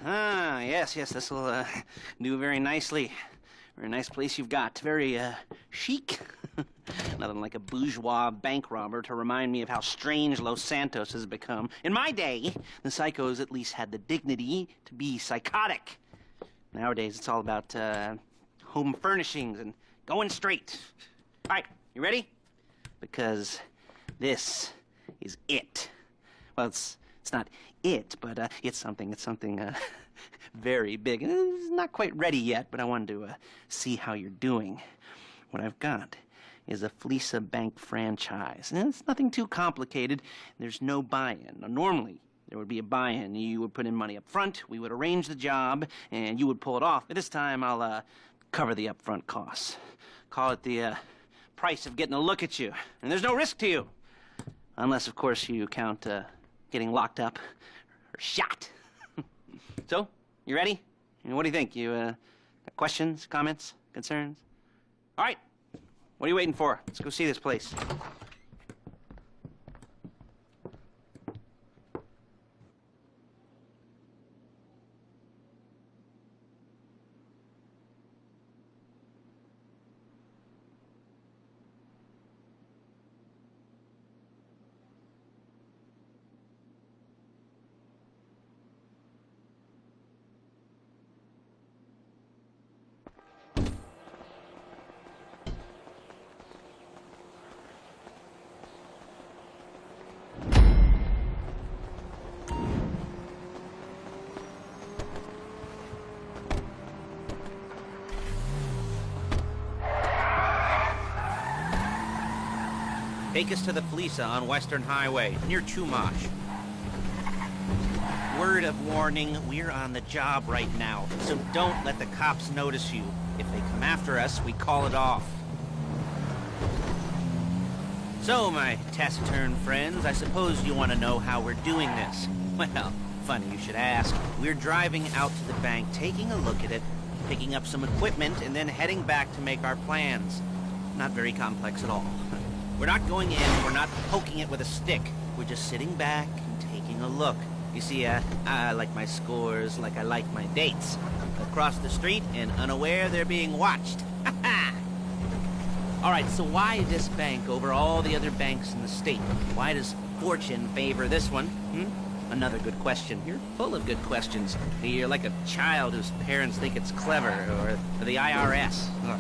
Yes, this will do very nicely. Very nice place you've got. Very chic. Nothing like a bourgeois bank robber to remind me of how strange Los Santos has become. In my day, the psychos at least had the dignity to be psychotic. Nowadays, it's all about home furnishings and going straight. All right, you ready? Because this is it. Well, it's not it, but it's something very big. It's not quite ready yet, but I wanted to see how you're doing. What I've got is a Fleeca bank franchise. And it's nothing too complicated. There's no buy-in. Now, normally, there would be a buy-in. You would put in money up front, we would arrange the job, and you would pull it off. But this time, I'll cover the upfront costs. Call it the price of getting a look at you. And there's no risk to you. Unless, of course, you count getting locked up or shot. So, you ready? What do you think? You got questions, comments, concerns? All right. What are you waiting for? Let's go see this place. Take us to the Fleeca on Western Highway, near Chumash. Word of warning, we're on the job right now, so don't let the cops notice you. If they come after us, we call it off. So, my taciturn friends, I suppose you want to know how we're doing this. Well, funny you should ask. We're driving out to the bank, taking a look at it, picking up some equipment, and then heading back to make our plans. Not very complex at all. We're not going in, we're not poking it with a stick. We're just sitting back and taking a look. You see, I like my scores like I like my dates. Across the street and unaware they're being watched. All right, so why this bank over all the other banks in the state? Why does fortune favor this one? Another good question. You're full of good questions. You're like a child whose parents think it's clever, or the IRS. Ugh.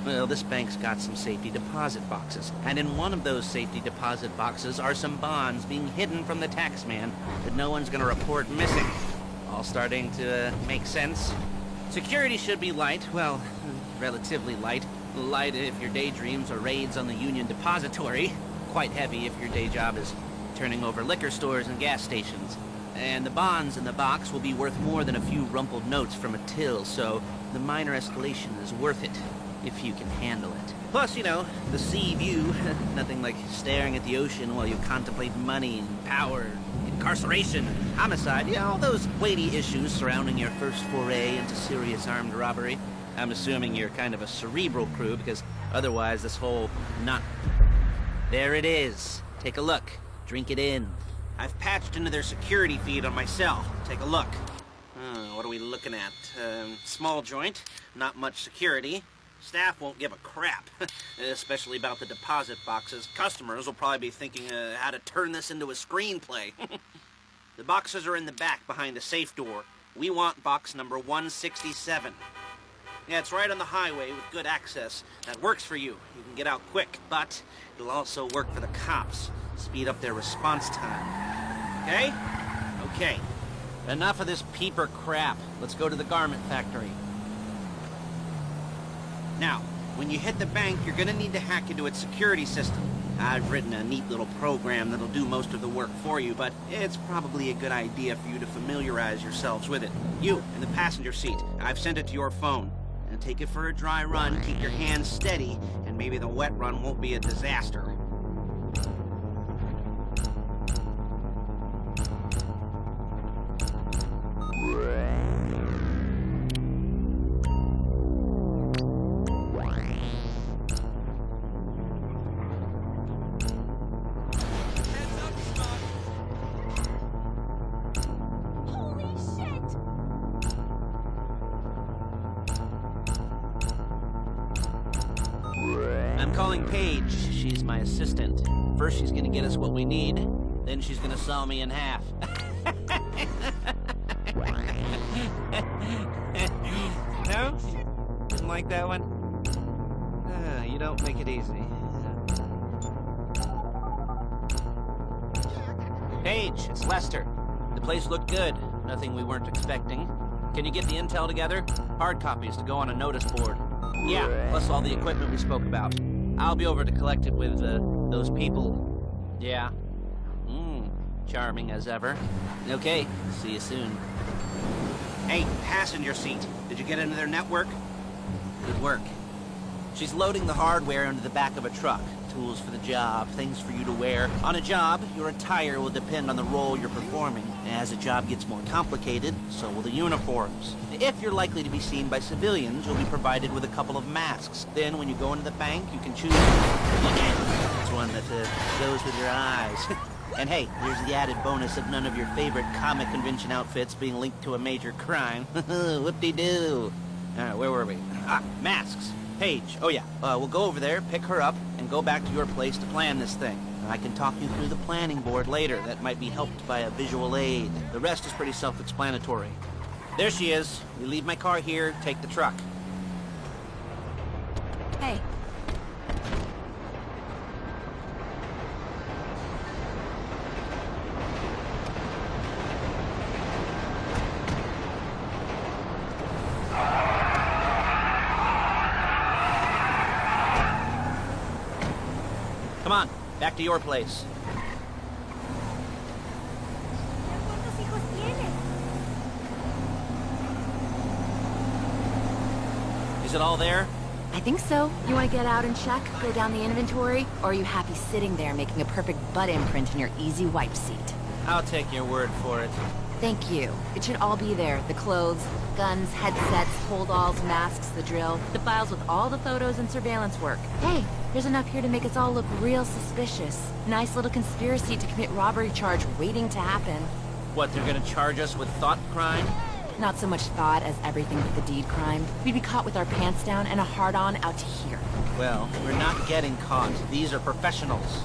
Well, this bank's got some safety deposit boxes, and in one of those safety deposit boxes are some bonds being hidden from the tax man that no one's gonna report missing. All starting to make sense. Security should be light, well, relatively light. Light if your daydreams are raids on the Union Depository. Quite heavy if your day job is turning over liquor stores and gas stations. And the bonds in the box will be worth more than a few rumpled notes from a till, so the minor escalation is worth it. If you can handle it. Plus, you know, the sea view. Nothing like staring at the ocean while you contemplate money and power, incarceration, homicide. Yeah, all those weighty issues surrounding your first foray into serious armed robbery. I'm assuming you're kind of a cerebral crew, because otherwise this whole not... There it is. Take a look. Drink it in. I've patched into their security feed on my cell. Take a look. What are we looking at? Small joint. Not much security. Staff won't give a crap, especially about the deposit boxes. Customers will probably be thinking how to turn this into a screenplay. The boxes are in the back behind the safe door. We want box number 167. Yeah, it's right on the highway with good access. That works for you. You can get out quick, but it'll also work for the cops. Speed up their response time. Okay? Okay. Enough of this peeper crap. Let's go to the garment factory. Now, when you hit the bank, you're gonna need to hack into its security system. I've written a neat little program that'll do most of the work for you, but it's probably a good idea for you to familiarize yourselves with it. You, in the passenger seat, I've sent it to your phone. And take it for a dry run, keep your hands steady, and maybe the wet run won't be a disaster. I'm calling Paige. She's my assistant. First she's gonna get us what we need, then she's gonna saw me in half. No? Didn't like that one? You don't make it easy. Paige, it's Lester. The place looked good. Nothing we weren't expecting. Can you get the intel together? Hard copies to go on a notice board. Yeah, plus all the equipment we spoke about. I'll be over to collect it with, those people. Yeah. Charming as ever. Okay, see you soon. Hey, passenger seat. Did you get into their network? Good work. She's loading the hardware into the back of a truck. Tools for the job, things for you to wear. On a job, your attire will depend on the role you're performing. As a job gets more complicated, so will the uniforms. If you're likely to be seen by civilians, you'll be provided with a couple of masks. Then, when you go into the bank, you can choose it's one that goes with your eyes. And hey, here's the added bonus of none of your favorite comic convention outfits being linked to a major crime. Whoop-de-doo. Where were we? Masks. Paige. Oh yeah, we'll go over there, pick her up, and go back to your place to plan this thing. I can talk you through the planning board later. That might be helped by a visual aid. The rest is pretty self-explanatory. There she is. We leave my car here, take the truck. Hey. Come on, back to your place. Is it all there? I think so. You want to get out and check, go down the inventory, or are you happy sitting there making a perfect butt imprint in your easy wipe seat? I'll take your word for it. Thank you. It should all be there. The clothes, guns, headsets, holdalls, masks, the drill, the files with all the photos and surveillance work. Hey, there's enough here to make us all look real suspicious. Nice little conspiracy to commit robbery charge waiting to happen. What, they're gonna charge us with thought crime? Not so much thought as everything but the deed crime. We'd be caught with our pants down and a hard-on out to here. Well, we're not getting caught. These are professionals.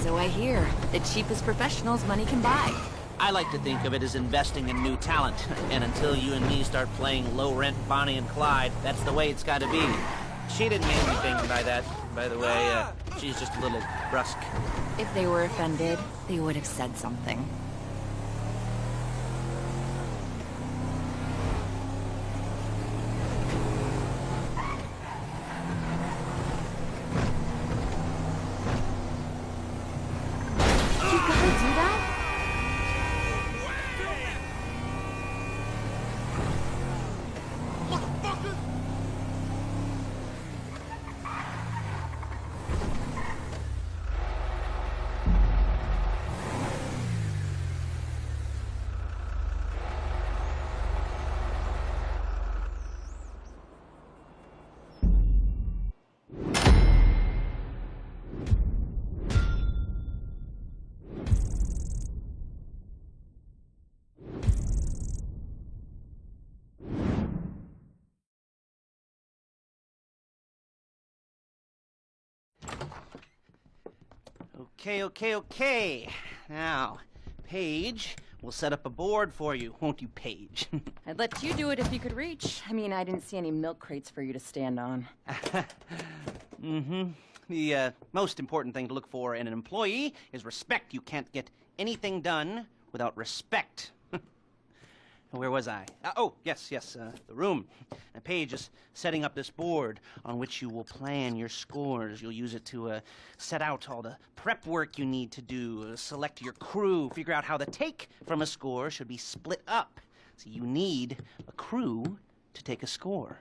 So I hear. The cheapest professionals money can buy. I like to think of it as investing in new talent. And until you and me start playing low-rent Bonnie and Clyde, that's the way it's gotta be. She didn't mean anything by that, by the way. She's just a little brusque. If they were offended, they would have said something. You gotta do that? Okay. Now, Paige, we'll set up a board for you, won't you, Paige? I'd let you do it if you could reach. I mean, I didn't see any milk crates for you to stand on. The most important thing to look for in an employee is respect. You can't get anything done without respect. Where was I? Yes, the room. And Paige is setting up this board on which you will plan your scores. You'll use it to set out all the prep work you need to do, select your crew, figure out how the take from a score should be split up. So you need a crew to take a score.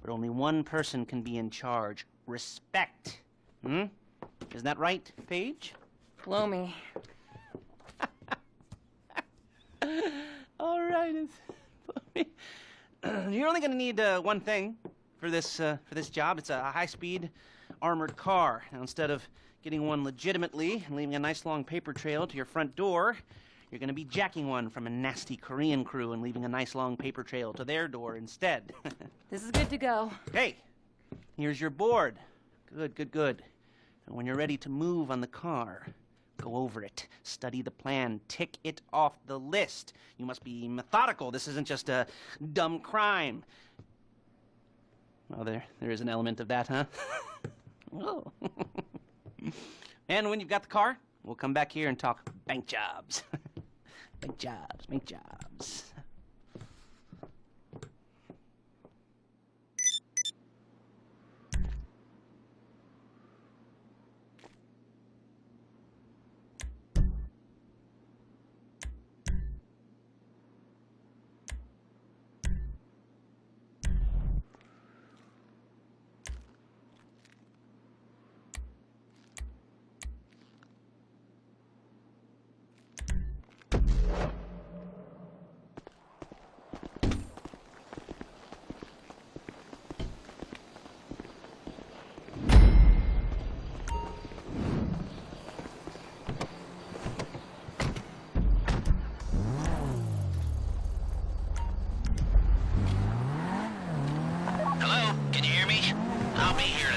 But only one person can be in charge. Respect. Isn't that right, Paige? Blow me. All right. You're only going to need one thing for this job. It's a high-speed armored car. Now, instead of getting one legitimately and leaving a nice long paper trail to your front door, you're going to be jacking one from a nasty Korean crew and leaving a nice long paper trail to their door instead. This is good to go. Hey, here's your board. Good, good, good. And when you're ready to move on the car, go over it, study the plan, tick it off the list. You must be methodical. This isn't just a dumb crime. Well, there is an element of that, huh? Oh. And when you've got the car, we'll come back here and talk bank jobs. Bank jobs, bank jobs.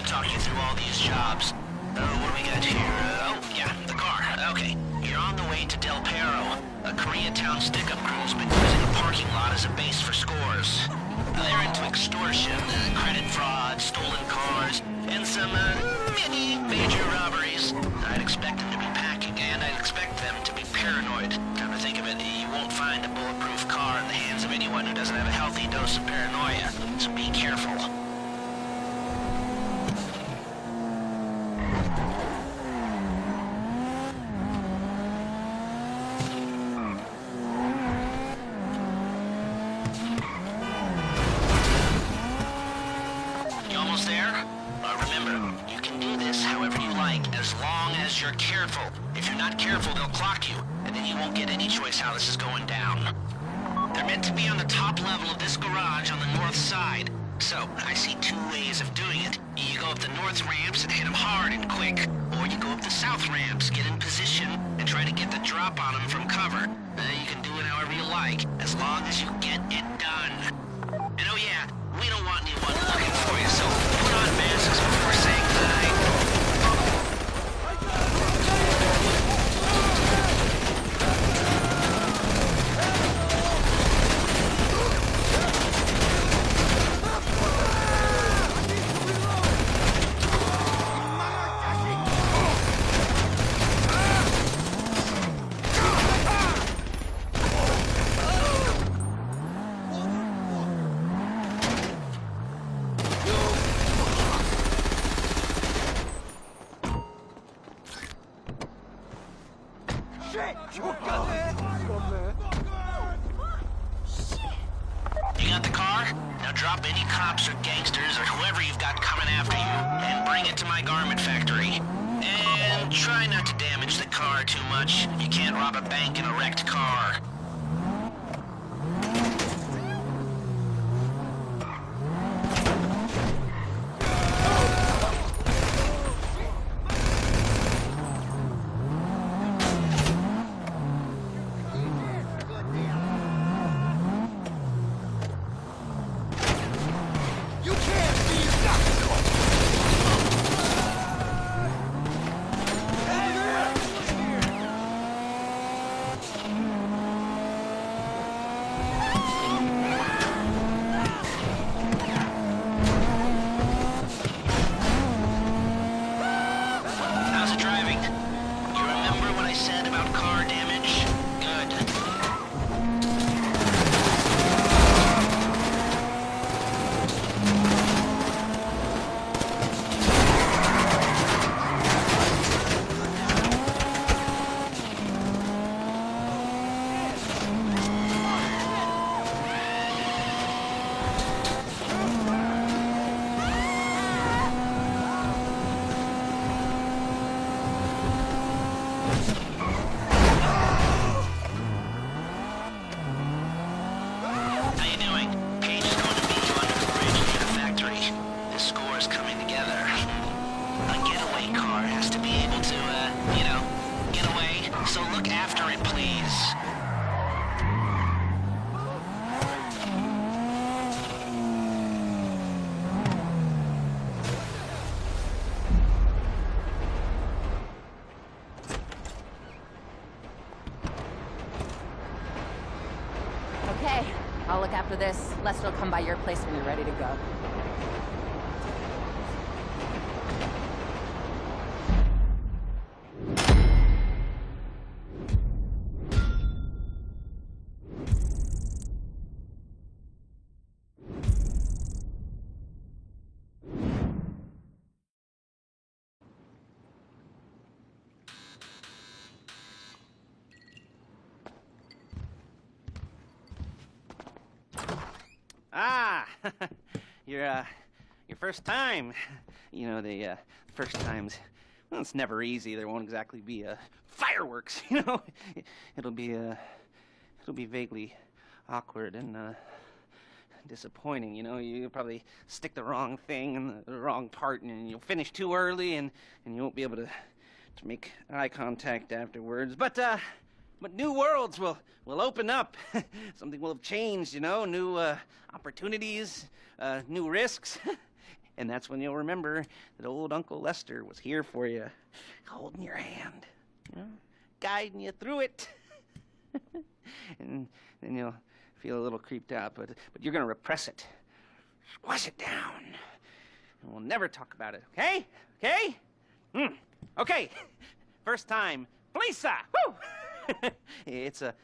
Talk you through all these jobs. What do we got here? Oh, yeah, the car. Okay, you're on the way to Del Perro. A Koreatown stick-up crew's been using a parking lot as a base for scores. They're into extortion, credit fraud, stolen cars, and some, many major robberies. I'd expect them to be packing, and I'd expect them to be paranoid. Come to think of it, you won't find a bulletproof car in the hands of anyone who doesn't have a healthy dose of paranoia, so be careful. Remember, you can do this however you like, as long as you're careful. If you're not careful, they'll clock you, and then you won't get any choice how this is going down. They're meant to be on the top level of this garage on the north side. So, I see two ways of doing it. You go up the north ramps and hit them hard and quick, or you go up the south ramps, get in position, and try to get the drop on them from cover. You can do it however you like, as long as you get it done. And oh yeah, we don't want anyone looking for you, so put on masks before saying hi. You got the car? Now drop any cops or gangsters or whoever you've got coming after you and bring it to my garment factory. And try not to damage the car too much. You can't rob a bank in a wrecked car. back after this. Lester will come by your place when you're ready to go. Ah, your first time. You know, the first times, well, it's never easy. There won't exactly be fireworks, you know. It'll be vaguely awkward and disappointing, you know. You'll probably stick the wrong thing in the wrong part, and you'll finish too early, and you won't be able to make eye contact afterwards. But new worlds will open up. Something will have changed, you know. New opportunities, new risks. And that's when you'll remember that old Uncle Lester was here for you, holding your hand, you know, guiding you through it. And then you'll feel a little creeped out, but you're gonna repress it, squash it down, and we'll never talk about it. Okay? Okay? Okay. First time, Fleeca. Woo! It's a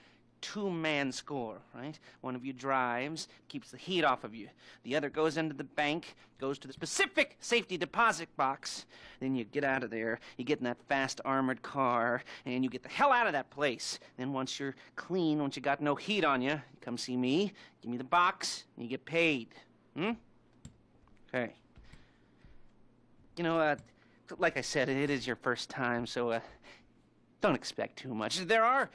two-man score, right? One of you drives, keeps the heat off of you. The other goes into the bank, goes to the specific safety deposit box. Then you get out of there, you get in that fast armored car, and you get the hell out of that place. Then once you're clean, once you got no heat on you, you come see me, give me the box, and you get paid. Okay. You know, like I said, it is your first time, so don't expect too much. There are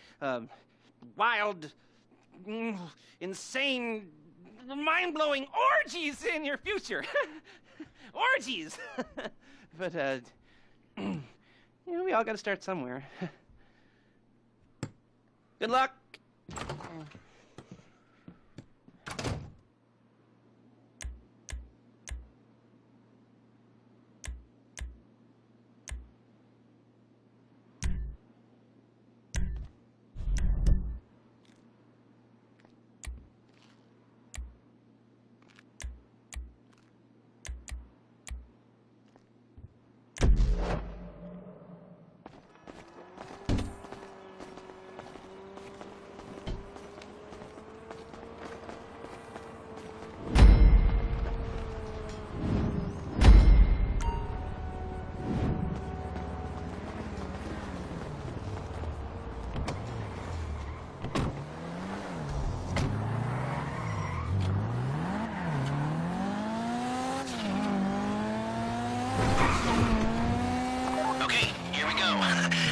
wild, insane, mind-blowing orgies in your future. Orgies! But, you know, we all gotta start somewhere. Good luck!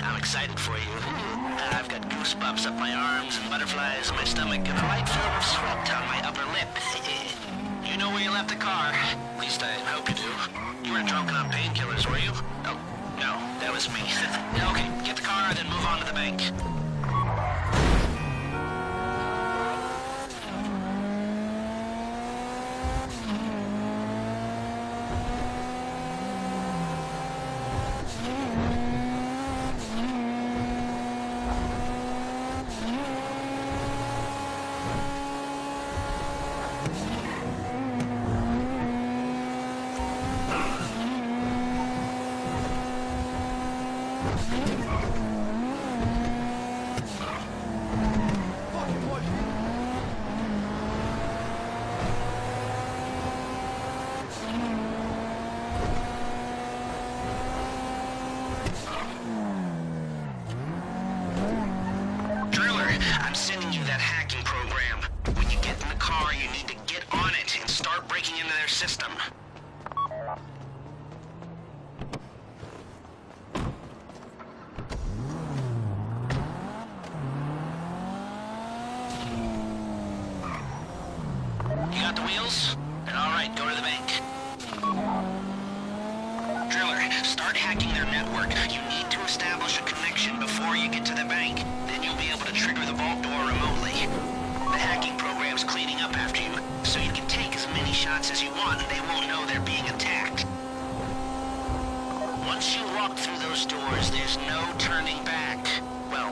I'm excited for you. I've got goosebumps up my arms and butterflies in my stomach and a light film of sweat on my upper lip. You know where you left the car? At least I hope you do. You weren't drunk on painkillers, were you? Oh, no, that was me. Okay, get the car and then move on to the bank. I'm sending you that hacking program. When you get in the car, you need to get on it and start breaking into their system. You got the wheels? And all right, go to the bank. Driller, start hacking their network. You need to establish a connection before you get to the bank. Then you'll be able to trigger the vault door remotely. The hacking program's cleaning up after you, so you can take as many shots as you want and they won't know they're being attacked. Once you walk through those doors, there's no turning back. Well,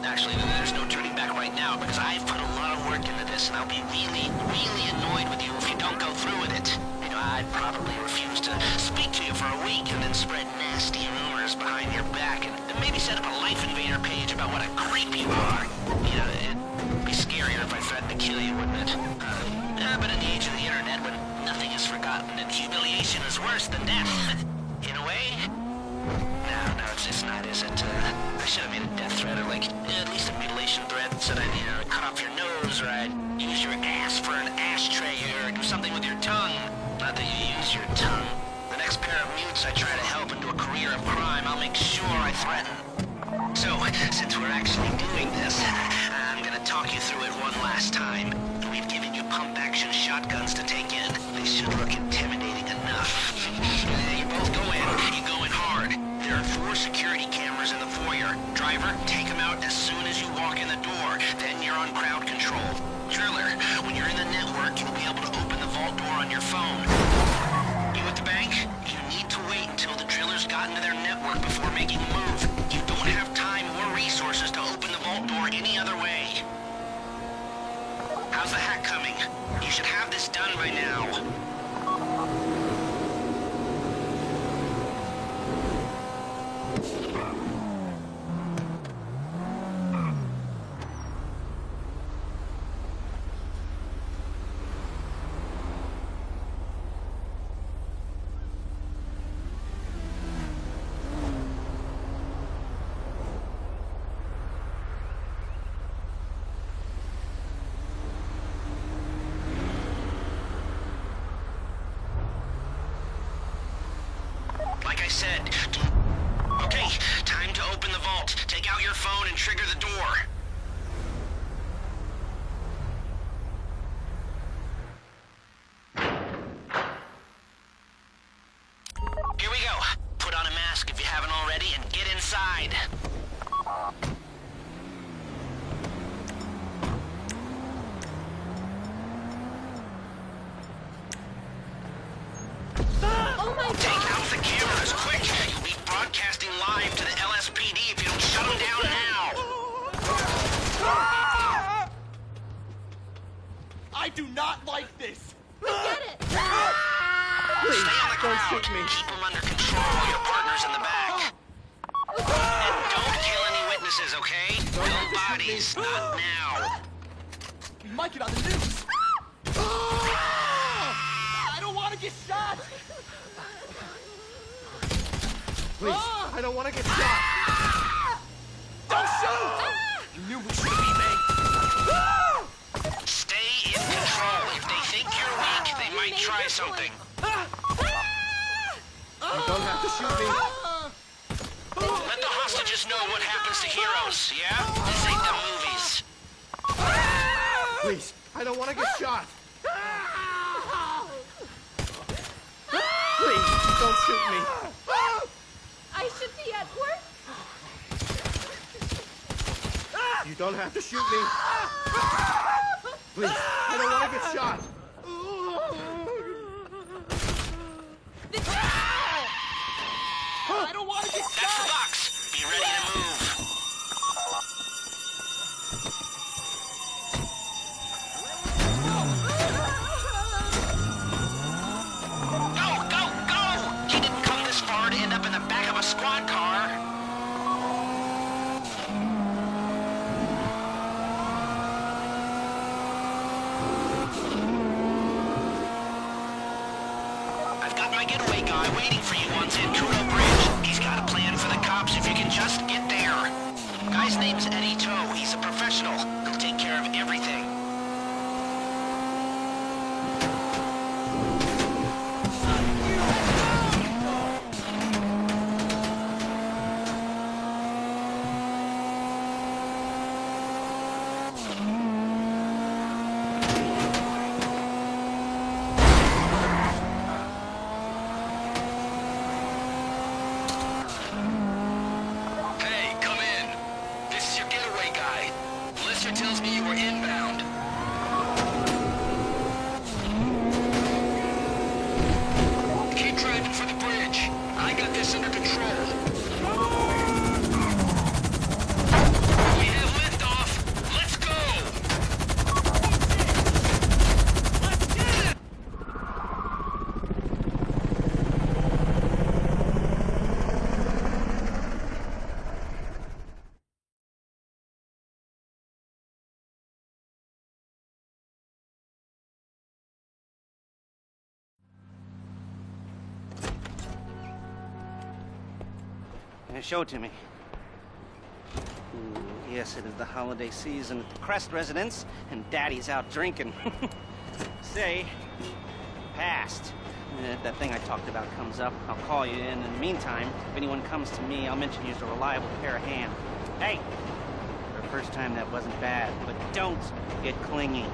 actually, there's no turning back right now because I've put a lot of work into this, and I'll be really, really annoyed with you if you don't go through with it. You know, I'd probably refuse to speak to you for a week and then spread nasty rumors behind your back and maybe set up a Life Invader page about what a creep you are. You know, it'd be scarier if I threatened to kill you, wouldn't it? But in the age of the internet, when nothing is forgotten and humiliation is worse than death, in a way? No, it's not, is it? I should have made a death threat, or like, at least a mutilation threat, said I'd, cut off your nose, or I'd use your ass for an ashtray, or do something with your tongue. Not that you use your tongue. The next pair of mutes I try to help into a career of crime, I'll make sure I threaten. So, since we're actually doing this, I'm gonna talk you through it one last time. We've given you pump-action shotguns to take in. They should look intimidating enough. You both go in. You go in hard. There are 4 security cameras in the foyer. Driver, take them out as soon as you walk in the door. Then you're on crowd control. Driller, when you're in the network, you'll be able to open the vault door on your phone. You at the bank? You need to wait until the drillers got into their network before making a move. You don't have time or resources to open the vault door any other way. How's the hack coming? You should have this done by now. Like I said, okay, time to open the vault. Take out your phone and trigger the door. Here we go. Put on a mask if you haven't already and get inside. Take out the cameras, quick! You'll be broadcasting live to the LSPD if you don't shut them down now! I do not like this! Get it! Please, Stay on the don't crowd. shoot me. Keep them under control. Your partner's in the back. And don't kill any witnesses, okay? No bodies, not now. You might get on the news! I don't want to get shot! Please, I don't want to get shot! Don't shoot! You knew we should be made. Stay in control. If they think you're weak, they might try something. You don't have to shoot me. Let the hostages know what happens to heroes, yeah? This ain't the movies. Please, I don't want to get shot. Please, don't shoot me. I should be at work. You don't have to shoot me. Please, I don't want to get shot. I don't want to get That's shot. the box. Be ready to move. Go! You didn't come this far to end up in the back of a squad car. I've got my getaway guy waiting for you on Zancudo Bridge. He's got a plan for the cops if you can just get there. Guy's name's Eddie Toe. He's a professional. He'll take care of everything. Hey, come in. This is your getaway guy. Lister tells me you were inbound. Keep driving for the bridge. I got this under control. We have liftoff. Let's go! Show it to me. Ooh, yes, it is the holiday season at the Crest residence, and Daddy's out drinking. Say, passed. If that thing I talked about comes up, I'll call you in. In the meantime, if anyone comes to me, I'll mention you as a reliable pair of hands. Hey! For the first time, that wasn't bad, but don't get clingy.